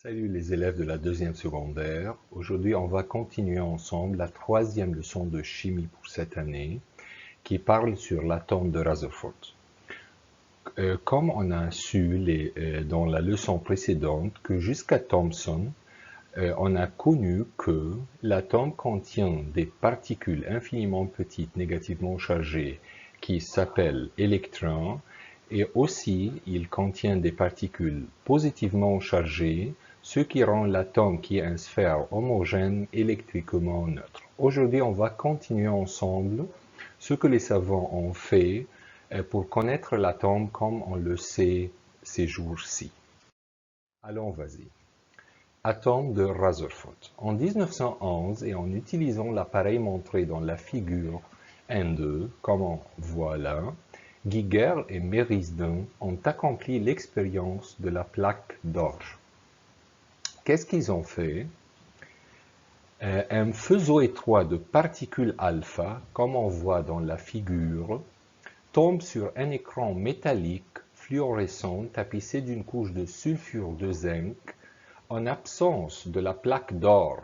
Salut les élèves de la deuxième secondaire. Aujourd'hui, on va continuer ensemble la troisième leçon de chimie pour cette année qui parle sur l'atome de Rutherford. Comme on a su dans la leçon précédente que jusqu'à Thomson, on a connu que l'atome contient des particules infiniment petites négativement chargées qui s'appellent électrons et aussi il contient des particules positivement chargées, ce qui rend l'atome qui est une sphère homogène électriquement neutre. Aujourd'hui, on va continuer ensemble ce que les savants ont fait pour connaître l'atome comme on le sait ces jours-ci. Allons, vas-y. Atome de Rutherford. En 1911, et en utilisant l'appareil montré dans la figure N2, comme on voit là, Giger et Merisden ont accompli l'expérience de la plaque d'orge. Qu'est-ce qu'ils ont fait? Un faisceau étroit de particules alpha, comme on voit dans la figure, tombe sur un écran métallique fluorescent tapissé d'une couche de sulfure de zinc en absence de la plaque d'or.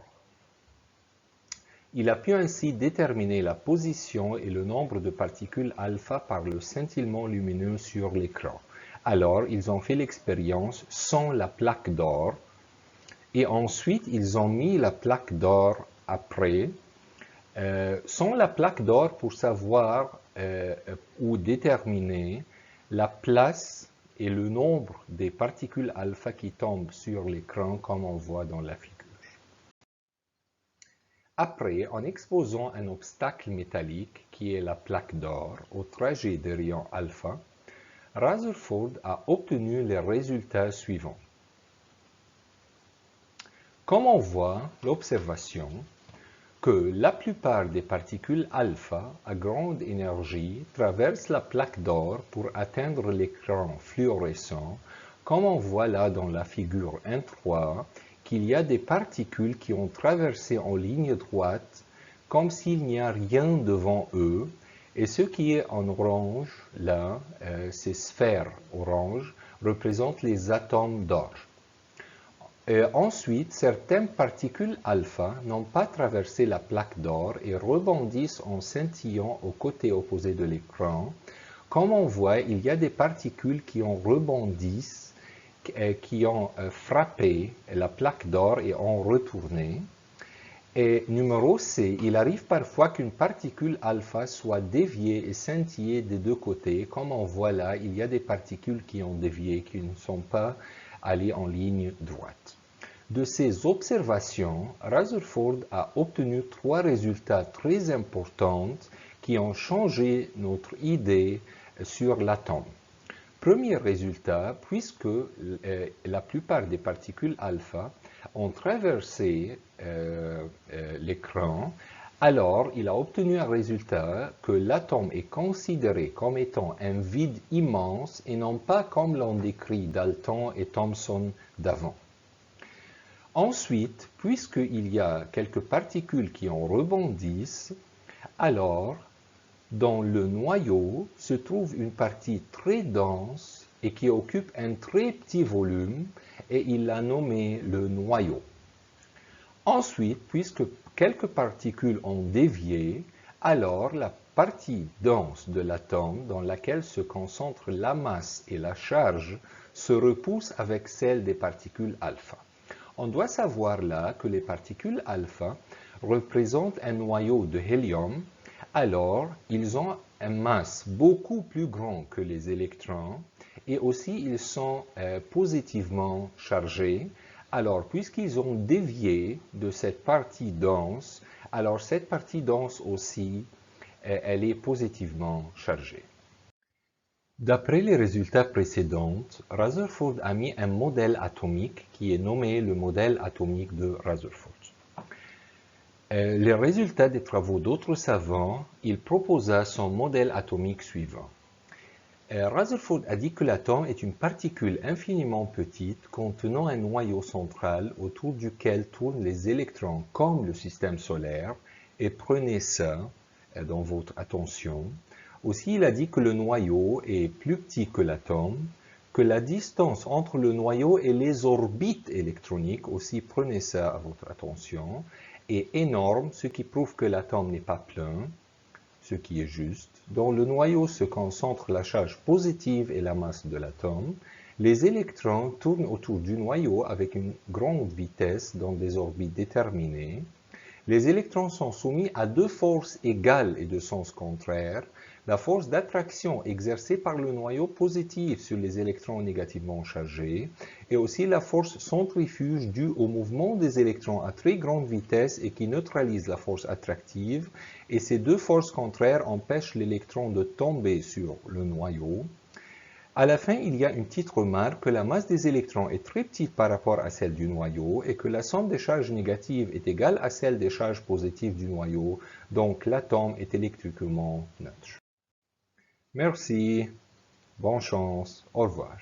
Il a pu ainsi déterminer la position et le nombre de particules alpha par le scintillement lumineux sur l'écran. Alors, ils ont fait l'expérience sans la plaque d'or et ensuite, ils ont mis la plaque d'or après, sans la plaque d'or pour savoir ou déterminer la place et le nombre des particules alpha qui tombent sur l'écran comme on voit dans la figure. Après, en exposant un obstacle métallique qui est la plaque d'or au trajet des rayons alpha, Rutherford a obtenu les résultats suivants. Comme on voit l'observation que la plupart des particules alpha à grande énergie traversent la plaque d'or pour atteindre l'écran fluorescent, comme on voit là dans la figure 1.3, qu'il y a des particules qui ont traversé en ligne droite comme s'il n'y a rien devant eux, et ce qui est en orange là, ces sphères orange, représentent les atomes d'orge. Ensuite, certaines particules alpha n'ont pas traversé la plaque d'or et rebondissent en scintillant au côté opposé de l'écran. Comme on voit, il y a des particules qui ont rebondi, qui ont frappé la plaque d'or et ont retourné. Et numéro C, il arrive parfois qu'une particule alpha soit déviée et scintillée des deux côtés. Comme on voit là, il y a des particules qui ont dévié, qui ne sont pas allées en ligne droite. De ces observations, Rutherford a obtenu trois résultats très importants qui ont changé notre idée sur l'atome. Premier résultat, puisque la plupart des particules alpha ont traversé l'écran, alors il a obtenu un résultat que l'atome est considéré comme étant un vide immense et non pas comme l'ont décrit Dalton et Thomson d'avant. Ensuite, puisqu'il y a quelques particules qui en rebondissent, alors dans le noyau se trouve une partie très dense et qui occupe un très petit volume et il l'a nommé le noyau. Ensuite, puisque quelques particules ont dévié, alors la partie dense de l'atome dans laquelle se concentrent la masse et la charge se repousse avec celle des particules alpha. On doit savoir là que les particules alpha représentent un noyau de hélium, alors ils ont une masse beaucoup plus grande que les électrons et aussi ils sont positivement chargés. Alors puisqu'ils ont dévié de cette partie dense, alors cette partie dense aussi, elle est positivement chargée. D'après les résultats précédents, Rutherford a mis un modèle atomique qui est nommé le modèle atomique de Rutherford. Les résultats des travaux d'autres savants, il proposa son modèle atomique suivant. Rutherford a dit que l'atome est une particule infiniment petite contenant un noyau central autour duquel tournent les électrons comme le système solaire, et prenez ça dans votre attention. Aussi, il a dit que le noyau est plus petit que l'atome, que la distance entre le noyau et les orbites électroniques, aussi prenez ça à votre attention, est énorme, ce qui prouve que l'atome n'est pas plein, ce qui est juste. Dans le noyau se concentre la charge positive et la masse de l'atome. Les électrons tournent autour du noyau avec une grande vitesse dans des orbites déterminées. Les électrons sont soumis à deux forces égales et de sens contraire. La force d'attraction exercée par le noyau positif sur les électrons négativement chargés et aussi la force centrifuge due au mouvement des électrons à très grande vitesse et qui neutralise la force attractive. Et ces deux forces contraires empêchent l'électron de tomber sur le noyau. À la fin, il y a une petite remarque que la masse des électrons est très petite par rapport à celle du noyau et que la somme des charges négatives est égale à celle des charges positives du noyau, donc l'atome est électriquement neutre. Merci, bonne chance, au revoir.